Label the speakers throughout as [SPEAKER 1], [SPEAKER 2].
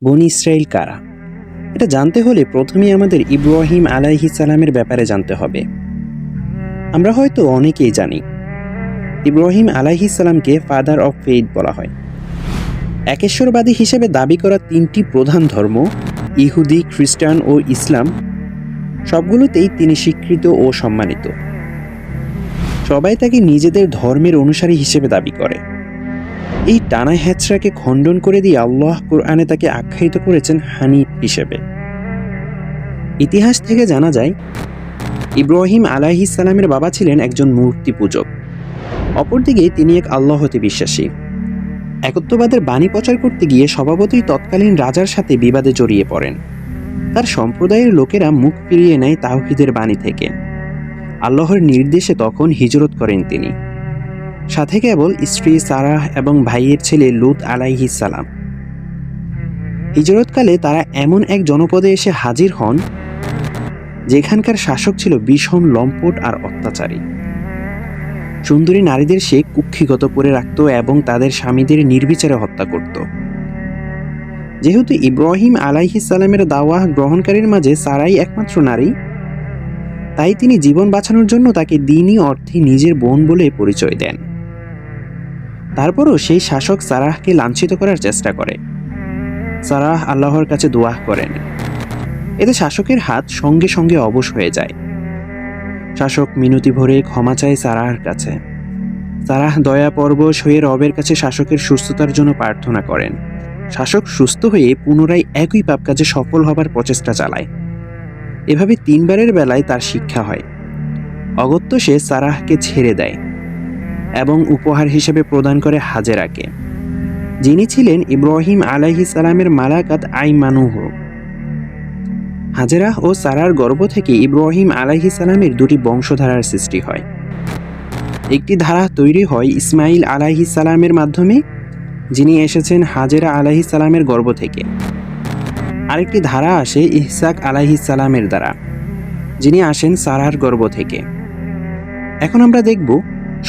[SPEAKER 1] বনি ইসরাইল কারা? এটা জানতে হলে প্রথমেই আমাদের ইব্রাহিম আলাইহিস সালামের ব্যাপারে জানতে হবে। আমরা হয়তো অনেকেই জানি, ইব্রাহিম আলাইহিস সালামকে ফাদার অফ ফেইথ বলা হয়। একেশ্বরবাদী হিসেবে দাবি করা তিনটি প্রধান ধর্ম, ইহুদি, খ্রিস্টান ও ইসলাম, সবগুলোতেই তিনি স্বীকৃত ও সম্মানিত। সবাই তাকে নিজেদের ধর্মের অনুসারী হিসেবে দাবি করে। এই টানা হ্যাচড়াকে খণ্ডন করে দিয়ে আল্লাহ কোরআনে তাকে আখ্যায়িত করেছেন হানিফ হিসেবে। ইতিহাস থেকে জানা যায়, ইব্রাহিম আলাইহিস সালামের বাবা ছিলেন একজন মূর্তি পূজক, অপরদিকে তিনি এক আল্লাহতে বিশ্বাসী। একত্ববাদের বাণী প্রচার করতে গিয়ে স্বভাবতই তৎকালীন রাজার সাথে বিবাদে জড়িয়ে পড়েন। তার সম্প্রদায়ের লোকেরা মুখ ফিরিয়ে নেয় তাওহীদের বাণী থেকে। আল্লাহর নির্দেশে তখন হিজরত করেন তিনি, সাথে কেবল স্ত্রী সারাহ এবং ভাইয়ের ছেলে লূত আলাইহিস সালাম। হিজরতকালে তারা এমন এক জনপদে এসে হাজির হন যেখানকার শাসক ছিল ভীষণ লম্পট আর অত্যাচারী। সুন্দরী নারীদের সে কুক্ষিগত করে রাখত এবং তাদের স্বামীদের নির্বিচারে হত্যা করত। যেহেতু ইব্রাহিম আলাইহিস সালামের দাওয়াহ গ্রহণকারীর মাঝে সারাই একমাত্র নারী, তাই তিনি জীবন বাঁচানোর জন্য তাকে দ্বীনি অর্থে নিজের বোন বলে পরিচয় দেন। তারপরও সেই শাসক সারাহকে লাঞ্ছিত করার চেষ্টা করে। সারাহ আল্লাহর কাছে দোয়া করেন। এতে শাসকের হাত সঙ্গে সঙ্গে অবশ হয়ে যায়। শাসক মিনতি ভরে ক্ষমা চায় সারাহর কাছে। সারাহ দয়াপরবশ হয়ে রবের কাছে শাসকের সুস্থতার জন্য প্রার্থনা করেন। শাসক সুস্থ হয়ে পুনরায় একই পাপ কাজে সফল হবার প্রচেষ্টা চালায়। এভাবে 3 বারের বেলায় তার শিক্ষা হয়। অগত্য সে সারাহকে ছেড়ে দেয় এবং উপহার হিসেবে প্রদান করে হাজেরাকে, যিনি ছিলেন ইব্রাহিম আলাইহিস সালামের মালাকাত আইমানুহ। হাজেরা ও সারার গর্ভ থেকে ইব্রাহিম আলাইহিস সালামের 2টি বংশধারার সৃষ্টি হয়। একটি ধারা তৈরি হয় ইসমাইল আলাইহিস সালামের মাধ্যমে, যিনি এসেছেন হাজেরা আলাইহিস সালামের গর্ভ থেকে। আরেকটি ধারা আসে ইসহাক আলাইহিস সালামের দ্বারা, যিনি আসেন সারার গর্ভ থেকে। এখন আমরা দেখব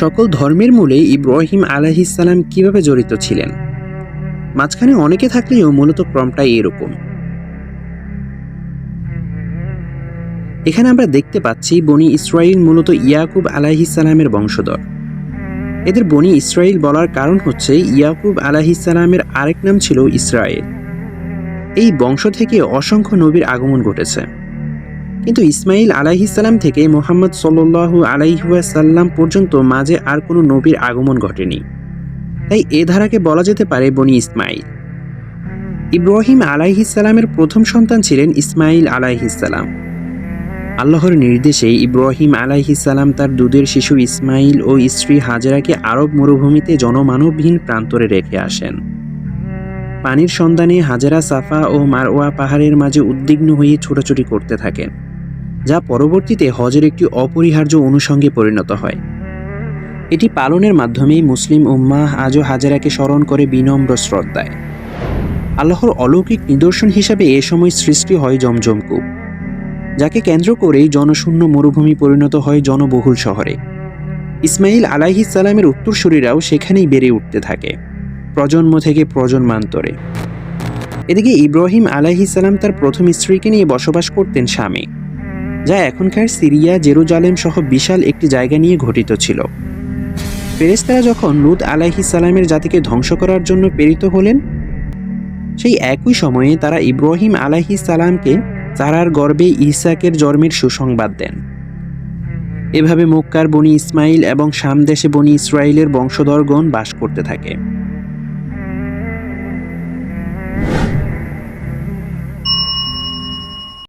[SPEAKER 1] সকল ধর্মের মূলে ইব্রাহিম আলাইহিস সালাম কিভাবে জড়িত ছিলেন। মাঝখানে অনেকে থাকলেও মূলত ক্রমটাই এরকম। এখানে আমরা দেখতে পাচ্ছি বনি ইসরাইল মূলত ইয়াকুব আলাইহিস সালামের বংশধর। এদের বনি ইসরাইল বলার কারণ হচ্ছে ইয়াকুব আলাইহিস সালামের আরেক নাম ছিল ইসরায়েল। এই বংশ থেকে অসংখ্য নবীর আগমন ঘটেছে, কিন্তু ইসমাইল আলাইহিস সালাম থেকে মুহাম্মদ সাল্লাল্লাহু আলাইহি ওয়াসাল্লাম পর্যন্ত মাঝে আর কোনো নবীর আগমন ঘটেনি। তাই এ ধারাকে বলা যেতে পারে বনি ইসমাইল। ইব্রাহিম আলাইহিস সালামের প্রথম সন্তান ছিলেন ইসমাইল আলাইহিস সালাম। আল্লাহর নির্দেশে ইব্রাহিম আলাইহিস সালাম তার দুধের শিশু ইসমাইল ও স্ত্রী হাজেরাকে আরব মরুভূমিতে জনমানবহীন প্রান্তরে রেখে আসেন। পানির সন্ধানে হাজেরা সাফা ও মারওয়া পাহাড়ের মাঝে উদ্বিগ্ন হয়ে ছোটাছুটি করতে থাকেন, যা পরবর্তীতে হজের একটি অপরিহার্য অনুষঙ্গে পরিণত হয়। এটি পালনের মাধ্যমেই মুসলিম উম্মাহ আজও হাজেরাকে স্মরণ করে বিনম্র শ্রদ্ধায়। আল্লাহর অলৌকিক নিদর্শন হিসাবে এ সময় সৃষ্টি হয় জমজম কূপ, যাকে কেন্দ্র করেই জনশূন্য মরুভূমি পরিণত হয় জনবহুল শহরে। ইসমাইল আলাইহিস সালামের উত্তরসূরিরাও সেখানেই বেড়ে উঠতে থাকে, প্রজন্ম থেকে প্রজন্মান্তরে। এদিকে ইব্রাহিম আলাইহিস সালাম তার প্রথম স্ত্রীকে নিয়ে বসবাস করতেন শামে, যা এখনকার সিরিয়া, জেরুজালেম সহ বিশাল একটি জায়গা নিয়ে গঠিত ছিল। ফেরেশতারা যখন লূত আলাইহিস সালামের জাতিকে ধ্বংস করার জন্য প্রেরিত হলেন, সেই একই সময়ে তারা ইব্রাহিম আলাইহিস সালামকে সারার গর্ভে ইসহাকের জন্মের সুসংবাদ দেন। এভাবে মক্কার বনি ইসমাইল এবং শাম দেশে বনি ইসরাইলের বংশধরগণ বাস করতে থাকে।